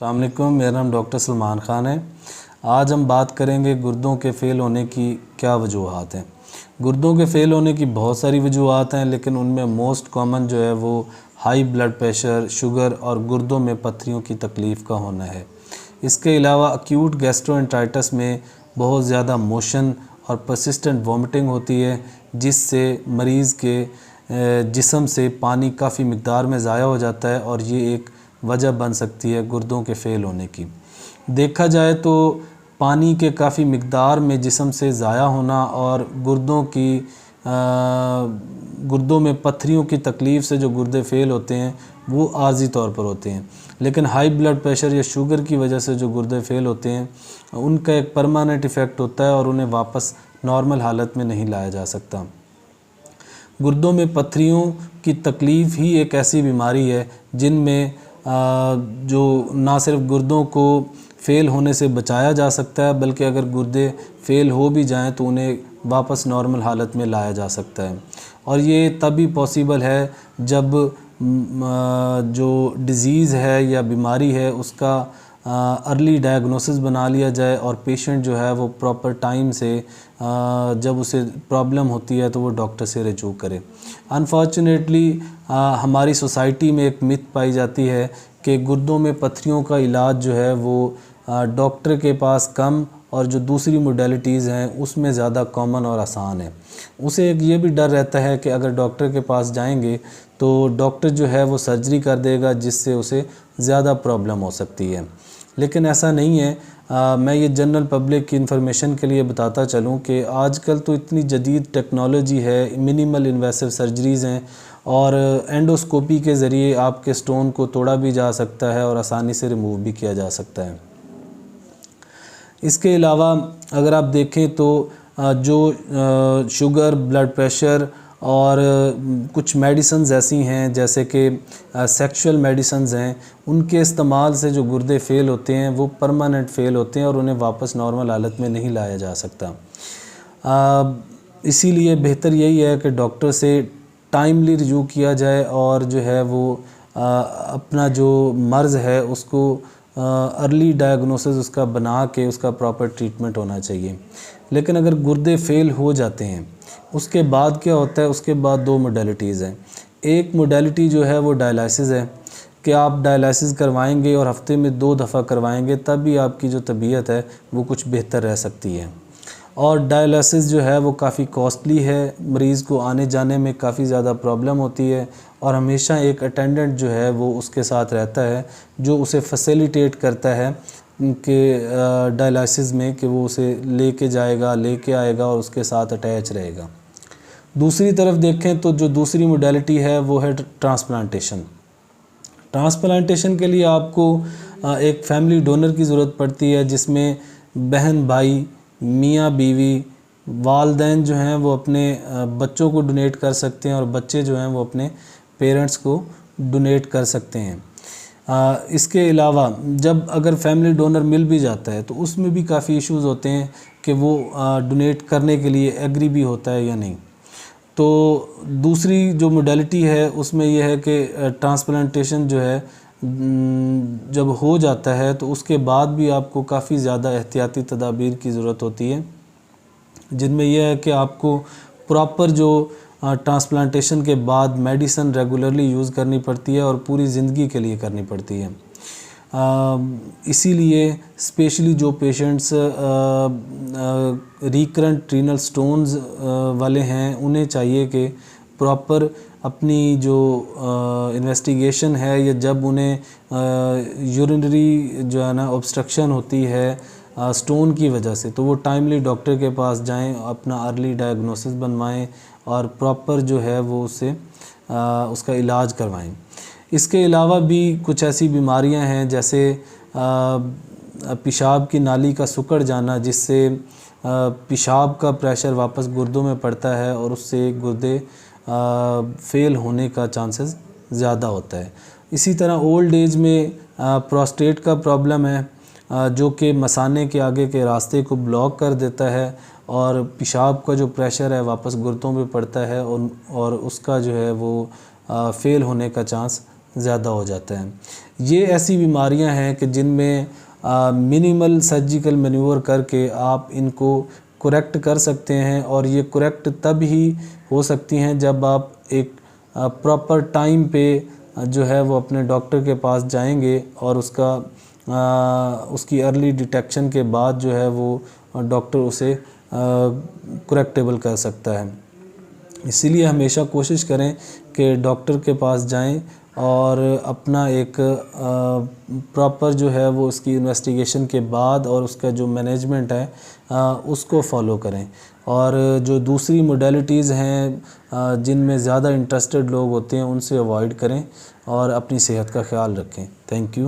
अस्सलाम वालेकुम, मेरा नाम डॉक्टर सलमान ख़ान है। आज हम बात करेंगे गुर्दों के फ़ेल होने की क्या वजूहात हैं। गुर्दों के फ़ेल होने की बहुत सारी वजूहात हैं, लेकिन उनमें मोस्ट कॉमन जो है वो हाई ब्लड प्रेशर, शुगर और गुर्दों में पत्थरियों की तकलीफ़ का होना है। इसके अलावा अक्यूट गैस्ट्रोएंटराइटिस में बहुत ज़्यादा मोशन और परसिस्टेंट वॉमिटिंग होती है, जिससे मरीज़ के जिस्म से पानी काफ़ी मिक़दार में ज़ाया हो जाता है और ये एक वजह बन सकती है गुर्दों के फ़ेल होने की। देखा जाए तो पानी के काफ़ी मिक़दार में जिस्म से ज़ाया होना और गुर्दों में पत्थरियों की तकलीफ़ से जो गुर्दे फ़ेल होते हैं वो आर्ज़ी तौर पर होते हैं, लेकिन हाई ब्लड प्रेशर या शुगर की वजह से जो गुर्दे फ़ेल होते हैं उनका एक परमानेंट इफ़ेक्ट होता है और उन्हें वापस नॉर्मल हालत में नहीं लाया जा सकता। गुर्दों में पत्थरियों की तकलीफ़ ही एक ऐसी बीमारी है जिनमें जो ना सिर्फ गुर्दों को फ़ेल होने से बचाया जा सकता है, बल्कि अगर गुर्दे फ़ेल हो भी जाएं तो उन्हें वापस नॉर्मल हालत में लाया जा सकता है। और ये तभी पॉसिबल है जब जो डिज़ीज़ है या बीमारी है उसका अर्ली डायग्नोसिस बना लिया जाए और पेशेंट जो है वो प्रॉपर टाइम से जब उसे प्रॉब्लम होती है तो वो डॉक्टर से रजू करे। अनफॉर्चुनेटली हमारी सोसाइटी में एक मिथ पाई जाती है कि गुर्दों में पत्थरियों का इलाज जो है वो डॉक्टर के पास कम और जो दूसरी मोडेलिटीज़ हैं उसमें ज़्यादा कॉमन और आसान है। उसे एक ये भी डर रहता है कि अगर डॉक्टर के पास जाएंगे तो डॉक्टर जो है वो सर्जरी कर देगा, जिससे उसे ज़्यादा प्रॉब्लम हो सकती है, लेकिन ऐसा नहीं है। मैं ये जनरल पब्लिक की इन्फॉर्मेशन के लिए बताता चलूँ कि आजकल तो इतनी जदीद टेक्नोलॉजी है, मिनिमल इन्वेसिव सर्जरीज़ हैं और एंडोस्कोपी के ज़रिए आपके स्टोन को तोड़ा भी जा सकता है और आसानी से रिमूव भी किया जा सकता है। इसके अलावा अगर आप देखें तो जो शुगर, ब्लड प्रेशर और कुछ मेडिसिन्स ऐसी हैं जैसे कि सेक्सुअल मेडिसिन्स हैं, उनके इस्तेमाल से जो गुर्दे फ़ेल होते हैं वो परमानेंट फ़ेल होते हैं और उन्हें वापस नॉर्मल हालत में नहीं लाया जा सकता। इसीलिए बेहतर यही है कि डॉक्टर से टाइमली रिव्यू किया जाए और जो है वो अपना जो मर्ज़ है उसको अर्ली डायग्नोसिस उसका बना के उसका प्रॉपर ट्रीटमेंट होना चाहिए। लेकिन अगर गुर्दे फ़ेल हो जाते हैं उसके बाद क्या होता है, उसके बाद दो मोडेलिटीज़ हैं। एक मोडेलिटी जो है वो डायलिसिस है कि आप डायलिसिस करवाएंगे और हफ्ते में 2 दफ़ा करवाएंगे, तब भी आपकी जो तबीयत है वो कुछ बेहतर रह सकती है। और डायलिसिस जो है वो काफ़ी कॉस्टली है, मरीज़ को आने जाने में काफ़ी ज़्यादा प्रॉब्लम होती है और हमेशा एक अटेंडेंट जो है वो उसके साथ रहता है जो उसे फैसिलिटेट करता है कि डायलिसिस में कि वो उसे लेके जाएगा, लेके आएगा और उसके साथ अटैच रहेगा। दूसरी तरफ देखें तो जो दूसरी मोडेलिटी है वो है ट्रांसप्लांटेशन। ट्रांसप्लांटेशन के लिए आपको एक फैमिली डोनर की ज़रूरत पड़ती है, जिसमें बहन भाई, मियाँ बीवी, वालदैन जो हैं वो अपने बच्चों को डोनेट कर सकते हैं और बच्चे जो हैं वो अपने पेरेंट्स को डोनेट कर सकते हैं। इसके अलावा जब अगर फैमिली डोनर मिल भी जाता है तो उसमें भी काफ़ी इश्यूज़ होते हैं कि वो डोनेट करने के लिए एग्री भी होता है या नहीं। तो दूसरी जो मोडेलिटी है उसमें यह है कि ट्रांसप्लांटेशन जो है जब हो जाता है तो उसके बाद भी आपको काफ़ी ज़्यादा एहतियाती तदाबीर की ज़रूरत होती है, जिनमें यह है कि आपको प्रॉपर जो ट्रांसप्लांटेशन के बाद मेडिसिन रेगुलरली यूज़ करनी पड़ती है और पूरी ज़िंदगी के लिए करनी पड़ती है। इसीलिए स्पेशली जो पेशेंट्स रिकरेंट रीनल स्टोन्स वाले हैं उन्हें चाहिए कि प्रॉपर अपनी जो इन्वेस्टिगेशन है या जब उन्हें यूरिनरी जो है ना ऑब्स्ट्रक्शन होती है स्टोन की वजह से, तो वो टाइमली डॉक्टर के पास जाएं, अपना अर्ली डायग्नोसिस बनवाएं और प्रॉपर जो है वो उससे उसका इलाज करवाएं। इसके अलावा भी कुछ ऐसी बीमारियां हैं जैसे पेशाब की नाली का सिकुड़ जाना, जिससे पेशाब का प्रेशर वापस गुर्दों में पड़ता है और उससे गुर्दे फ़ेल होने का चांसेस ज़्यादा होता है। इसी तरह ओल्ड एज में प्रोस्टेट का प्रॉब्लम है जो कि मसाने के आगे के रास्ते को ब्लॉक कर देता है और पेशाब का जो प्रेशर है वापस गुर्दों में पड़ता है और उसका जो है वो फ़ेल होने का चांस ज़्यादा हो जाता है। ये ऐसी बीमारियां हैं कि जिनमें मिनिमल सर्जिकल मैन्यूवर करके आप इनको करेक्ट कर सकते हैं, और ये करेक्ट तब ही हो सकती हैं जब आप एक प्रॉपर टाइम पे जो है वो अपने डॉक्टर के पास जाएंगे, और उसकी अर्ली डिटेक्शन के बाद जो है वो डॉक्टर उसे करेक्टेबल कर सकता है। इसीलिए हमेशा कोशिश करें कि डॉक्टर के पास जाएं और अपना एक प्रॉपर जो है वो उसकी इन्वेस्टिगेशन के बाद और उसका जो मैनेजमेंट है उसको फॉलो करें। और जो दूसरी मोडेलिटीज़ हैं जिनमें ज़्यादा इंटरेस्टेड लोग होते हैं उनसे अवॉइड करें और अपनी सेहत का ख्याल रखें। Thank you.